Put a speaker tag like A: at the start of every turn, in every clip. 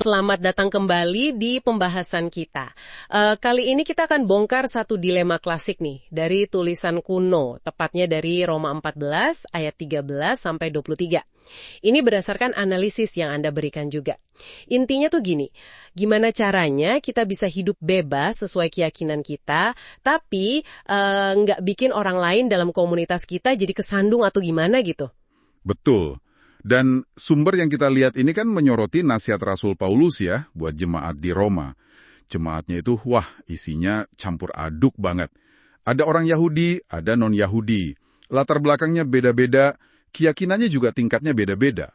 A: Selamat datang kembali di pembahasan kita. Kali ini kita akan bongkar satu dilema klasik nih, dari tulisan kuno, tepatnya dari Roma 14 ayat 13 sampai 23. Ini berdasarkan analisis yang Anda berikan juga. Intinya tuh gini, gimana caranya kita bisa hidup bebas sesuai keyakinan kita, tapi nggak bikin orang lain dalam komunitas kita jadi kesandung atau gimana gitu.
B: Betul. Dan sumber yang kita lihat ini kan menyoroti nasihat Rasul Paulus ya, buat jemaat di Roma. Jemaatnya itu, isinya campur aduk banget. Ada orang Yahudi, ada non-Yahudi. Latar belakangnya beda-beda, keyakinannya juga tingkatnya beda-beda.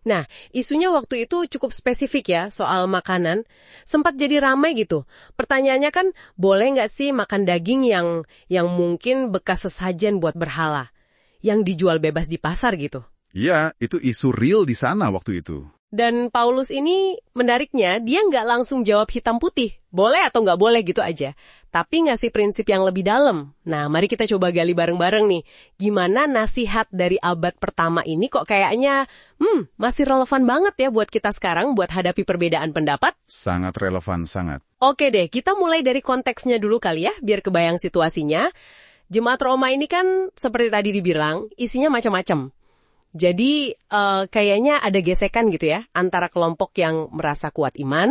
A: Nah, isunya waktu itu cukup spesifik ya, soal makanan. Sempat jadi ramai gitu. Pertanyaannya kan, boleh nggak sih makan daging yang mungkin bekas sesajen buat berhala? Yang dijual bebas di pasar gitu.
B: Iya, itu isu real di sana waktu itu.
A: Dan Paulus ini menariknya, dia nggak langsung jawab hitam putih. Boleh atau nggak boleh gitu aja. Tapi ngasih prinsip yang lebih dalam. Nah, mari kita coba gali bareng-bareng nih. Gimana nasihat dari abad pertama ini kok kayaknya masih relevan banget ya buat kita sekarang buat hadapi perbedaan pendapat?
B: Sangat relevan, sangat.
A: Oke deh, kita mulai dari konteksnya dulu kali ya, biar kebayang situasinya. Jemaat Roma ini kan seperti tadi dibilang, isinya macam-macam. Jadi kayaknya ada gesekan gitu ya, antara kelompok yang merasa kuat iman,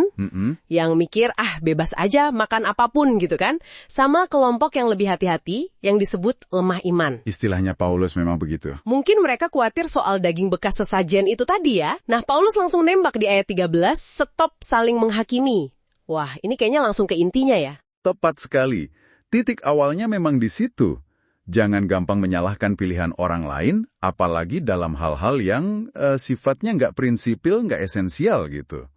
A: yang mikir bebas aja makan apapun gitu kan, sama kelompok yang lebih hati-hati, yang disebut lemah iman.
B: Istilahnya Paulus memang begitu.
A: Mungkin mereka khawatir soal daging bekas sesajen itu tadi ya. Nah, Paulus langsung nembak di ayat 13, stop saling menghakimi. Wah, ini kayaknya langsung ke intinya ya.
B: Tepat sekali. Titik awalnya memang di situ. Jangan gampang menyalahkan pilihan orang lain, apalagi dalam hal-hal yang sifatnya nggak prinsipil, nggak esensial gitu.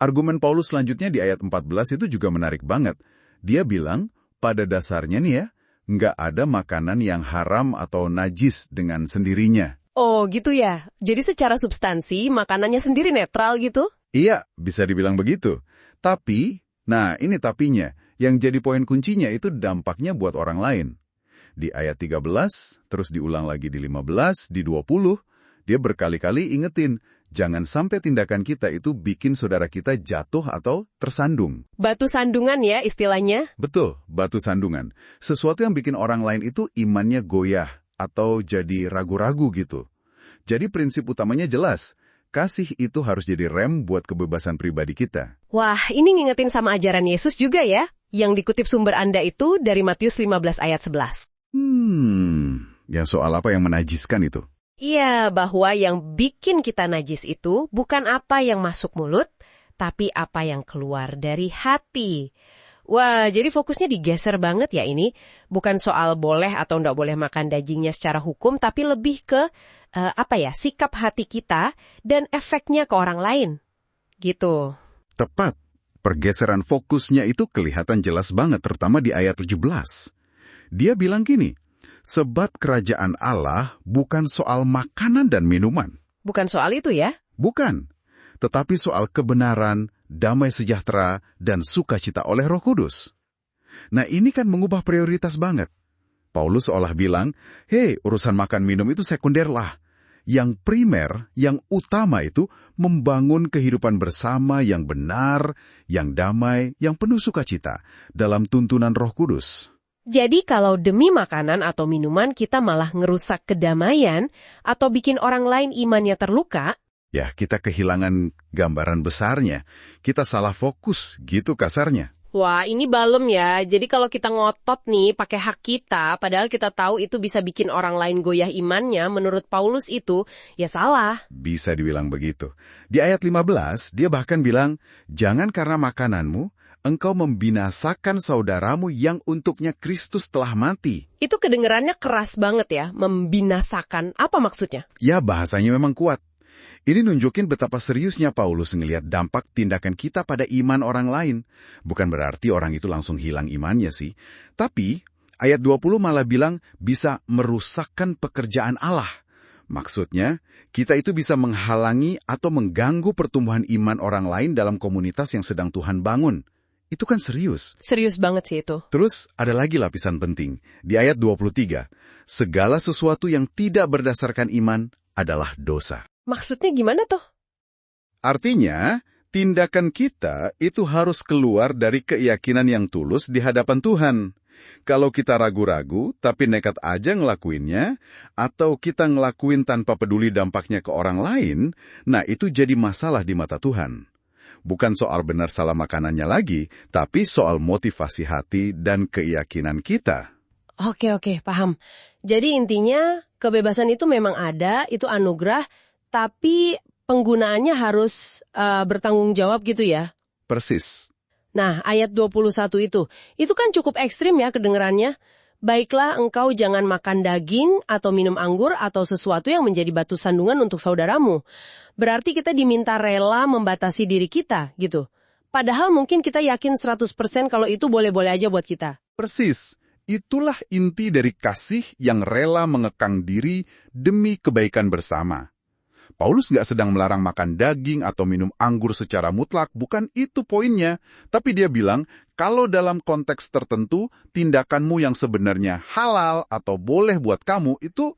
B: Argumen Paulus selanjutnya di ayat 14 itu juga menarik banget. Dia bilang, pada dasarnya nih ya, nggak ada makanan yang haram atau najis dengan sendirinya.
A: Oh gitu ya, jadi secara substansi makanannya sendiri netral gitu?
B: Iya, bisa dibilang begitu. Tapi, ini tapinya, yang jadi poin kuncinya itu dampaknya buat orang lain. Di ayat 13, terus diulang lagi di 15, di 20, dia berkali-kali ingetin, jangan sampai tindakan kita itu bikin saudara kita jatuh atau tersandung.
A: Batu sandungan ya istilahnya?
B: Betul, batu sandungan. Sesuatu yang bikin orang lain itu imannya goyah atau jadi ragu-ragu gitu. Jadi prinsip utamanya jelas, kasih itu harus jadi rem buat kebebasan pribadi kita.
A: Wah, ini ngingetin sama ajaran Yesus juga ya, yang dikutip sumber Anda itu dari Matius 15 ayat 11.
B: Yang soal apa yang menajiskan itu?
A: Iya, bahwa yang bikin kita najis itu bukan apa yang masuk mulut, tapi apa yang keluar dari hati. Wah, jadi fokusnya digeser banget ya ini. Bukan soal boleh atau nggak boleh makan dagingnya secara hukum, tapi lebih ke, sikap hati kita dan efeknya ke orang lain. Gitu.
B: Tepat. Pergeseran fokusnya itu kelihatan jelas banget, terutama di ayat 17. Dia bilang gini, sebab kerajaan Allah bukan soal makanan dan minuman.
A: Bukan soal itu ya?
B: Bukan, tetapi soal kebenaran, damai sejahtera, dan sukacita oleh Roh Kudus. Nah ini kan mengubah prioritas banget. Paulus seolah bilang, urusan makan minum itu sekunder lah. Yang primer, yang utama itu membangun kehidupan bersama yang benar, yang damai, yang penuh sukacita dalam tuntunan Roh Kudus.
A: Jadi kalau demi makanan atau minuman kita malah ngerusak kedamaian atau bikin orang lain imannya terluka,
B: ya kita kehilangan gambaran besarnya. Kita salah fokus gitu kasarnya.
A: Wah, ini balem ya. Jadi kalau kita ngotot nih pakai hak kita, padahal kita tahu itu bisa bikin orang lain goyah imannya, menurut Paulus itu ya salah.
B: Bisa dibilang begitu. Di ayat 15, dia bahkan bilang, jangan karena makananmu, engkau membinasakan saudaramu yang untuknya Kristus telah mati.
A: Itu kedengerannya keras banget ya, membinasakan. Apa maksudnya?
B: Ya, bahasanya memang kuat. Ini nunjukin betapa seriusnya Paulus ngelihat dampak tindakan kita pada iman orang lain. Bukan berarti orang itu langsung hilang imannya sih. Tapi, ayat 20 malah bilang bisa merusakkan pekerjaan Allah. Maksudnya, kita itu bisa menghalangi atau mengganggu pertumbuhan iman orang lain dalam komunitas yang sedang Tuhan bangun. Itu kan serius.
A: Serius banget sih itu.
B: Terus ada lagi lapisan penting. Di ayat 23, segala sesuatu yang tidak berdasarkan iman adalah dosa.
A: Maksudnya gimana tuh?
B: Artinya, Tindakan kita itu harus keluar dari keyakinan yang tulus di hadapan Tuhan. Kalau kita ragu-ragu tapi nekat aja ngelakuinnya, atau kita ngelakuin tanpa peduli dampaknya ke orang lain, nah itu jadi masalah di mata Tuhan. Bukan soal benar salah makanannya lagi, tapi soal motivasi hati dan keyakinan kita.
A: Oke, paham. Jadi intinya kebebasan itu memang ada, itu anugerah, tapi penggunaannya harus bertanggung jawab gitu ya?
B: Persis.
A: Nah, ayat 21 itu kan cukup ekstrim ya kedengerannya. Baiklah engkau jangan makan daging atau minum anggur atau sesuatu yang menjadi batu sandungan untuk saudaramu. Berarti kita diminta rela membatasi diri kita gitu. Padahal mungkin kita yakin 100% kalau itu boleh-boleh aja buat kita.
B: Persis. Itulah inti dari kasih yang rela mengekang diri demi kebaikan bersama. Paulus nggak sedang melarang makan daging atau minum anggur secara mutlak, bukan itu poinnya. Tapi dia bilang, kalau dalam konteks tertentu, tindakanmu yang sebenarnya halal atau boleh buat kamu, itu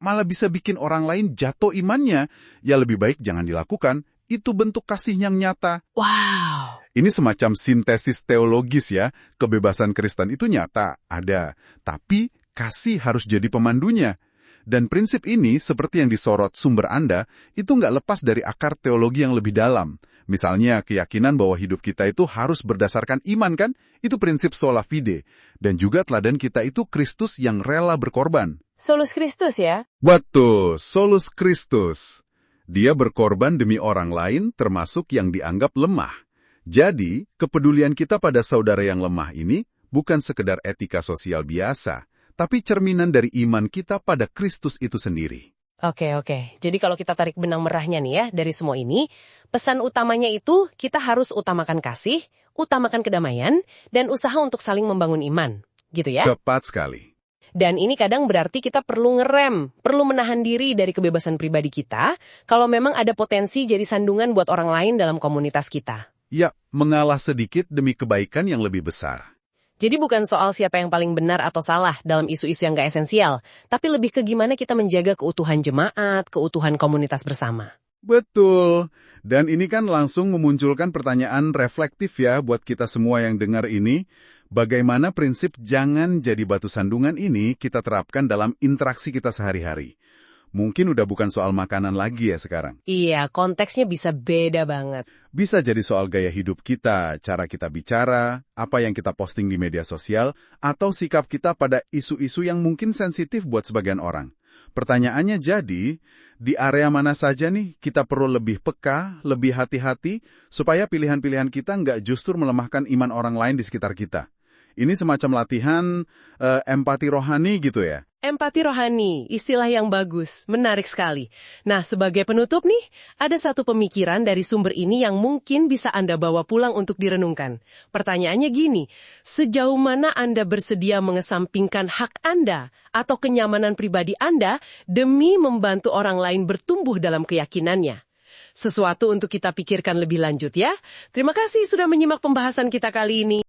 B: malah bisa bikin orang lain jatuh imannya. Ya lebih baik jangan dilakukan, itu bentuk kasih yang nyata.
A: Wow.
B: Ini semacam sintesis teologis ya, kebebasan Kristen itu nyata, ada. Tapi kasih harus jadi pemandunya. Dan prinsip ini, seperti yang disorot sumber Anda, itu nggak lepas dari akar teologi yang lebih dalam. Misalnya, keyakinan bahwa hidup kita itu harus berdasarkan iman kan? Itu prinsip sola fide. Dan juga teladan kita itu Kristus yang rela berkorban.
A: Solus Kristus ya?
B: Betul, solus Kristus. Dia berkorban demi orang lain, termasuk yang dianggap lemah. Jadi, kepedulian kita pada saudara yang lemah ini bukan sekedar etika sosial biasa, tapi cerminan dari iman kita pada Kristus itu sendiri.
A: Oke. Jadi kalau kita tarik benang merahnya nih ya, dari semua ini, pesan utamanya itu kita harus utamakan kasih, utamakan kedamaian, dan usaha untuk saling membangun iman. Gitu ya?
B: Tepat sekali.
A: Dan ini kadang berarti kita perlu ngerem, perlu menahan diri dari kebebasan pribadi kita, kalau memang ada potensi jadi sandungan buat orang lain dalam komunitas kita.
B: Ya, mengalah sedikit demi kebaikan yang lebih besar.
A: Jadi bukan soal siapa yang paling benar atau salah dalam isu-isu yang gak esensial, tapi lebih ke gimana kita menjaga keutuhan jemaat, keutuhan komunitas bersama.
B: Betul. Dan ini kan langsung memunculkan pertanyaan reflektif ya buat kita semua yang dengar ini. Bagaimana prinsip jangan jadi batu sandungan ini kita terapkan dalam interaksi kita sehari-hari? Mungkin udah bukan soal makanan lagi ya sekarang.
A: Iya, konteksnya bisa beda banget.
B: Bisa jadi soal gaya hidup kita, cara kita bicara, apa yang kita posting di media sosial, atau sikap kita pada isu-isu yang mungkin sensitif buat sebagian orang. Pertanyaannya jadi, di area mana saja nih kita perlu lebih peka, lebih hati-hati, supaya pilihan-pilihan kita nggak justru melemahkan iman orang lain di sekitar kita. Ini semacam latihan empati rohani gitu ya.
A: Empati rohani, istilah yang bagus, menarik sekali. Nah, sebagai penutup nih, ada satu pemikiran dari sumber ini yang mungkin bisa Anda bawa pulang untuk direnungkan. Pertanyaannya gini, sejauh mana Anda bersedia mengesampingkan hak Anda atau kenyamanan pribadi Anda demi membantu orang lain bertumbuh dalam keyakinannya? Sesuatu untuk kita pikirkan lebih lanjut ya. Terima kasih sudah menyimak pembahasan kita kali ini.